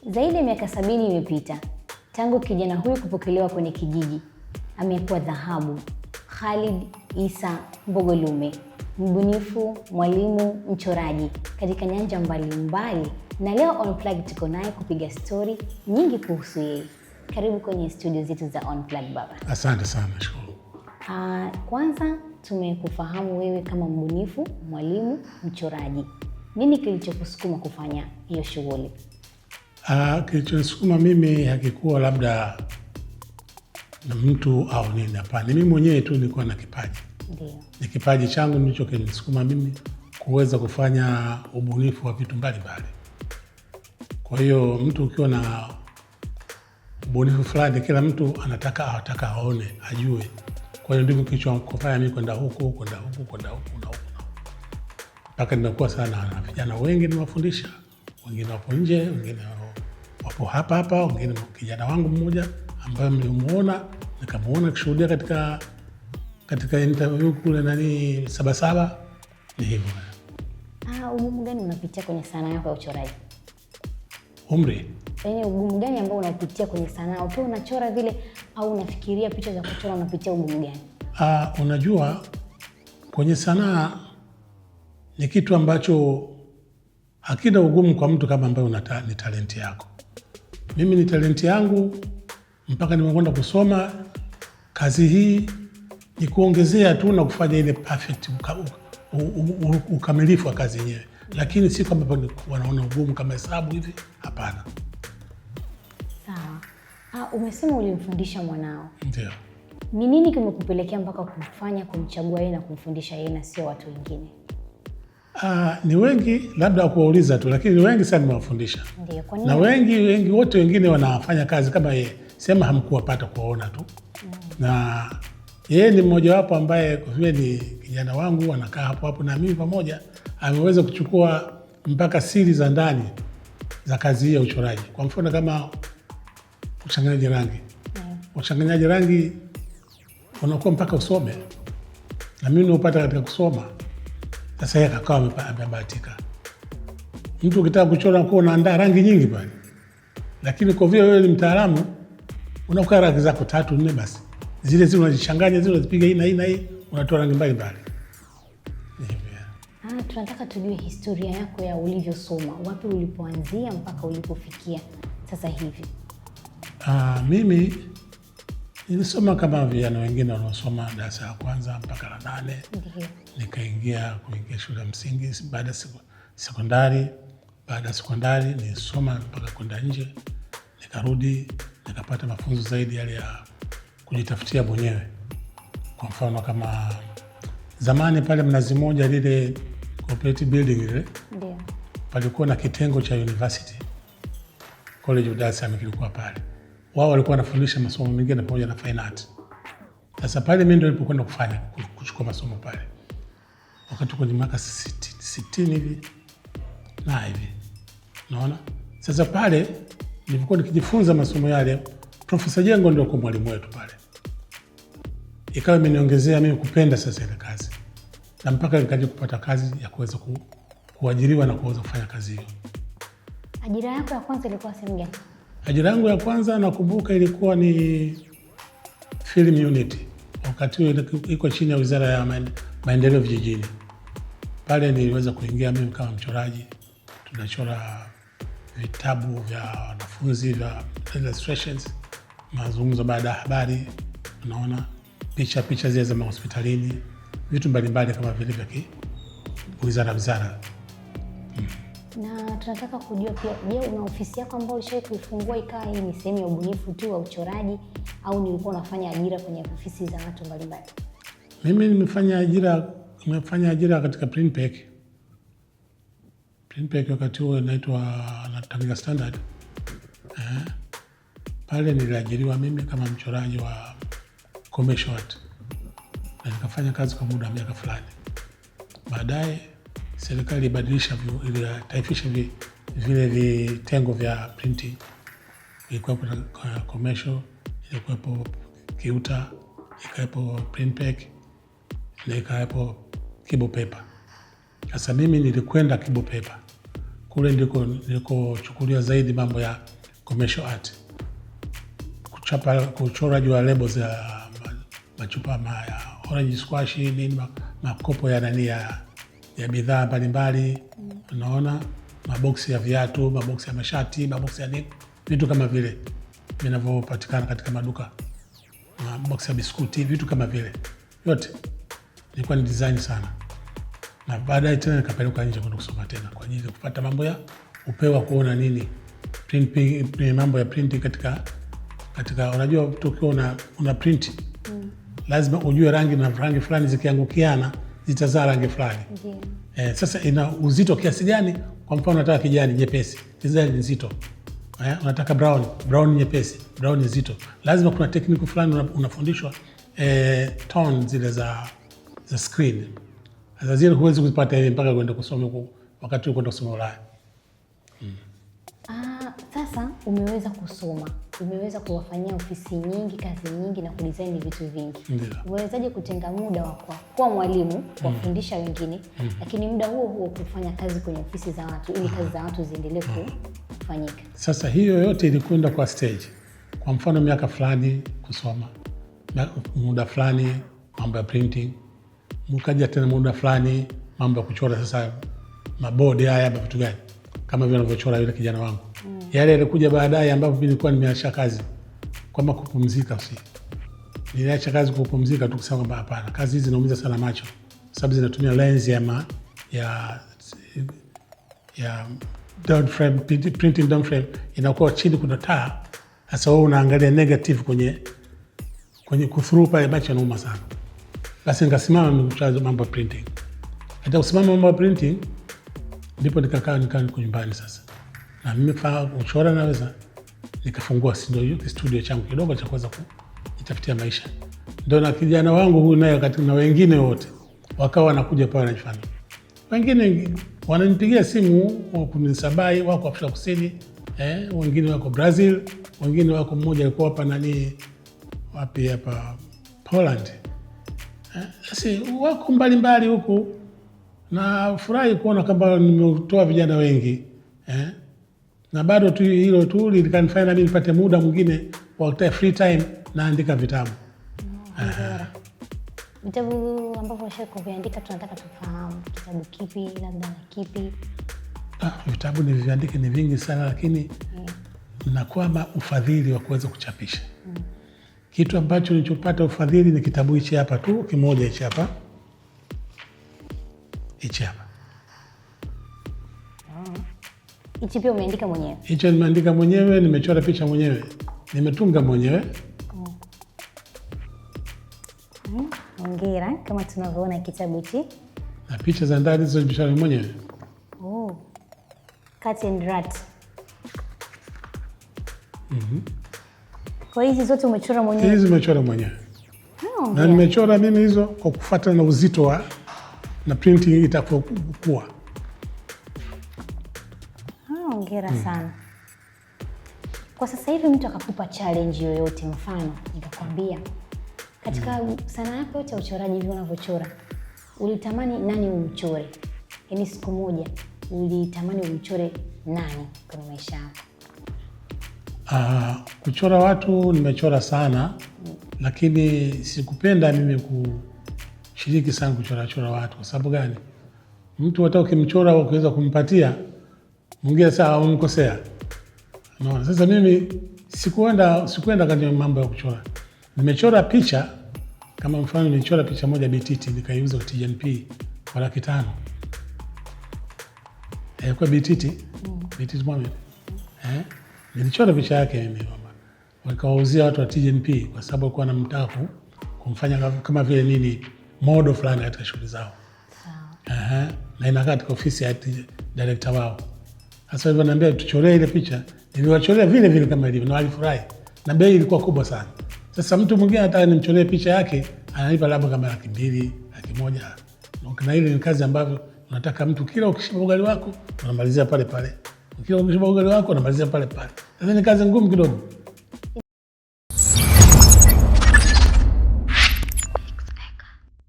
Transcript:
Zaidi ya miaka 70 imepita tangu kijana huyu kupokelewa kwenye kijiji. Amekuwa dhahabu. Khalid Issa Mbogolume, mbunifu, mwalimu, mchoraji katika nyanja mbalimbali, na leo Unplugged tuko naye kupiga story nyingi kuhusu yeye. Karibu kwenye studio zetu za Unplugged baba. Asante sana, shukuru. Kwanza tumekufahamu wewe kama mbunifu, mwalimu, mchoraji. Nini kilichokusukuma kufanya hiyo shughuli? Kilichonisukuma mimi hakikuwa labda na mtu au nini, hapana. Mimi mwenyewe tu nilikuwa na kipaji. Ndio. Ni kipaji changu ndicho kilinisukuma mimi kuweza kufanya ubunifu wa vitu mbalimbali. Kwa hiyo mtu ukiwa na ubunifu fulani, kila mtu anataka aone, ajue. Kwa hiyo ndivyo kilichofanya mimi kwenda huku na huku. Mpaka nimekuwa sana na vijana wengi nimewafundisha. Wengine wapo nje, wengine wapo hapa, wengine kijana wangu mmoja ambaye mlimuona, nikamuona kushuhudia katika interview kule Sabasaba, ni hivyo. Ugumu gani unapitia kwenye sanaa yako ya uchoraji? Umri? Yaani ugumu gani ambao unapitia kwenye sanaa? Ukiwa unachora vile au unafikiria picha za kuchora, unapitia ugumu gani? Unajua kwenye sanaa ni kitu ambacho hakina ugumu kwa mtu kama ambaye ni talenti yako. Mimi ni talenti yangu mpaka nimekwenda kusoma kazi hii, ni kuongezea tu na kufanya ile perfect ukamilifu wa kazi yenyewe, lakini si kama wanaona ugumu kama hesabu hivi, hapana. Sawa. Umesema ulimfundisha mwanao. Ndio. Ni nini kimekupelekea mpaka kumchagua yeye na kumfundisha yeye na sio watu wengine? Ni wengi, labda kuwauliza tu, lakini ni wengi sana nimewafundisha. Ndio, kwa nini? Na wengi wote wengine wanafanya kazi kama yeye, sema hamkuwapata kuwaona tu. Na yeye ni mmoja wapo ambaye kwa vile ni kijana wangu, anakaa hapo na mimi pamoja, ameweza kuchukua mpaka siri za ndani za kazi hii ya uchoraji. Kwa mfano kama uchanganyaji rangi. Uchanganyaji rangi unakuwa mpaka usome. Na mimi niupata katika kusoma. Sasa yeye akawa amebahatika. Mtu ukitaka kuchora kwa unaandaa rangi nyingi pale. Lakini kwa vile wewe ni mtaalamu, unakuwa rangi zako 3 4 basi. Zile unazichanganya, zile unazipiga hii na hii, unatoa rangi mbalimbali. Tunataka tujue historia yako ya ulivyosoma. Wapi ulipoanzia mpaka ulipofikia sasa hivi? Mimi nilisoma kama vijana wengine wanaosoma darasa la kwanza mpaka la 8. Ndio. Nikaingia shule ya msingi, baada sekondari. Baada ya sekondari nilisoma mpaka kwenda nje. Nikarudi, nikapata mafunzo zaidi yale ya kujitafutia mwenyewe. Kwa mfano kama zamani pale Mnazi Mmoja, lile cooperative building ile. Ndio. Palikuwa na kitengo cha university. College of Dar es Salaam kilikuwa pale. Wao walikuwa wanafundisha masomo mengine pamoja na fine art. Sasa pale mimi ndio nilipokwenda kuchukua masomo pale. Wakati kwenye miaka 60 hivi na hivi. Unaona? Sasa pale nilipokuwa nikijifunza masomo yale, Profesa Jengo ndio kwa mwalimu wetu pale. Ikawa imeniongezea mimi kupenda sasa ile kazi. Na mpaka nikaja kupata kazi ya kuweza kuajiriwa na kuweza kufanya kazi hiyo. Ajira yako ya kwanza ilikuwa sehemu gani? Ajira yangu ya kwanza nakumbuka ilikuwa ni film unit. Wakati huo iko chini ya Wizara ya Maendeleo Vijijini. Pale niliweza kuingia mimi kama mchoraji. Tunachora vitabu vya wanafunzi vya illustrations, mazungumzo baada ya habari, unaona, picha zile za hospitalini, vitu mbalimbali kama vile vya wizara. Na tunataka kujua pia, je, una ofisi yako ambayo ulishawahi kuifungua ikawa hii ni sehemu ya ubunifu tu wa uchoraji, au nilikuwa unafanya ajira kwenye ofisi za watu mbalimbali? Mimi nimefanya ajira katika Printpack. Printpack wakati huo inaitwa Tanganyika Standard. Pale niliajiriwa mimi kama mchoraji wa commercial art. Na nikafanya kazi kwa muda wa miaka fulani. Baadaye serikali ilitaifisha vile vitengo vya printing. Ilikuwepo commercial, ilikuwepo Kiuta, ikawepo Printpack, na ikawepo Kibo Paper. Sasa mimi nilikwenda Kibo Paper. Kule ndiko chukulia zaidi mambo ya commercial art, kuchoraji wa lebo za machupa ya orange squash nini, makopo ya nani ya bidhaa mbalimbali, unaona, maboksi ya viatu, maboksi ya mashati, maboksi ya nini, vitu kama vile vinavyopatikana katika maduka, maboksi ya biskuti, vitu kama vile yote nilikuwa ni design sana. Na baadaye tena nikapeleka nje kwenda kusoma tena kwa ajili ya kupata mambo ya upewa kuona nini mambo ya printing katika unajua tukiwa una print lazima ujue rangi na rangi fulani zikiangukiana zitazaa rangi fulani. Sasa ina uzito kiasi gani? Kwa mfano unataka kijani nyepesi, kijani nzito. Unataka brown nyepesi, brown nzito. Lazima kuna tekniki fulani unafundishwa tone zile za screen. Sasa zile huwezi kuzipata hivi mpaka kwenda kusoma wakati kwenda kusoma Ulaya. Sasa umeweza kusoma, umeweza kuwafanyia ofisi nyingi, kazi nyingi na kudesign vitu vingi. Umewezaje kutenga muda wako kuwa mwalimu, kuwafundisha wengine, lakini muda huo kufanya kazi kwenye ofisi za watu ili kazi za watu ziendelee kufanyika? Sasa hiyo yote ilikwenda kwa stage. Kwa mfano miaka fulani kusoma, muda fulani mambo ya printing, mkaja tena muda fulani mambo ya kuchora. Sasa mabodi haya vitu gani kama vile anavyochora yule kijana wangu. Yale yalikuja baadaye ambapo mimi nilikuwa nimeacha kazi kwamba kupumzika. Niliacha kazi kupumzika tu, kusema kwamba hapana, kazi hizi zinaumiza sana macho sababu zinatumia lens ya down frame, printing down frame, inakuwa chini kuna taa. Sasa wewe unaangalia negative kwenye kuthrough pale, macho yanauma sana. Basi nikasimama nimekuchaza mambo ya printing. Hata kusimama mambo ya printing ndipo nikakaa nyumbani sasa. Na mimi kuchora naweza, nikafungua studio changu kidogo cha kuweza kujitafutia maisha. Ndio na kijana wangu huyu naye na wengine wote wakawa wanakuja pale wanafanya. Wengine wananipigia simu kunisabai, wako Afrika Kusini, wengine wako Brazil, wengine wako mmoja alikuwa hapa wapi hapa Poland. Sasa wako mbalimbali huku, na furahi kuona kwamba nimetoa vijana wengi. Na bado tu hilo tu likanifanya na mimi nipate muda mwingine wa free time naandika vitabu. Vitabu ambavyo unashaka kuandika tunataka tufahamu kitabu kipi labda na kipi? Vitabu nilivyoandika ni vingi sana, lakini nakwama ufadhili wa kuweza kuchapisha. Kitu ambacho nilichopata ufadhili ni kitabu hichi hapa tu, kimoja hichi hapa. Hichi hapa. Hichi pia umeandika mwenyewe? Hicho nimeandika mwenyewe, nimechora picha mwenyewe, nimetunga mwenyewe. Hongera, kama tunavyoona kitabu hichi. Na picha za ndani hizo nimechora mwenyewe. Cat and Rat. Kwa hizi zote umechora mwenyewe? Hizi nimechora mwenyewe. Na nimechora mimi hizo kwa kufuata na uzito na printing itakuwa. Hongera sana. Kwa sasa hivi mtu akakupa challenge yoyote, mfano nikakwambia katika sanaa yako yote ya uchoraji hivi unavyochora, ulitamani nani umchore? Yaani siku moja ulitamani umchore nani kwenye maisha yako? Kuchora watu nimechora sana, lakini sikupenda mimi kushiriki sana kuchora watu. Kwa sababu gani? Mtu hata ukimchora ukiweza kumpatia mwingine sawa umkosea. Sasa mimi sikuenda kwenye mambo ya kuchora. Nimechora picha, kama mfano nilichora picha moja Bititi nikaiuza kwa TNP kwa $500,000. Kwa Bititi Mohamed. Nilichora picha yake mimi mama. Wakawauzia watu wa TNP kwa sababu walikuwa wanamtaka kumfanya kama vile nini model fulani katika shughuli zao. Na inakaa katika ofisi ya director wao. Sasa hivyo naambia tuchoree ile picha, niliwachorea vile vile kama ilivyo na walifurahi. Na bei ilikuwa kubwa sana. Sasa mtu mwingine anataka nimchoree picha yake, ananipa labda kama $200,000, $100,000. Na ile ni kazi ambayo unataka mtu kila ukishiba ugali wako unamalizia pale pale. Kila ukishiba ugali wako unamalizia pale pale. Sasa ni kazi ngumu kidogo.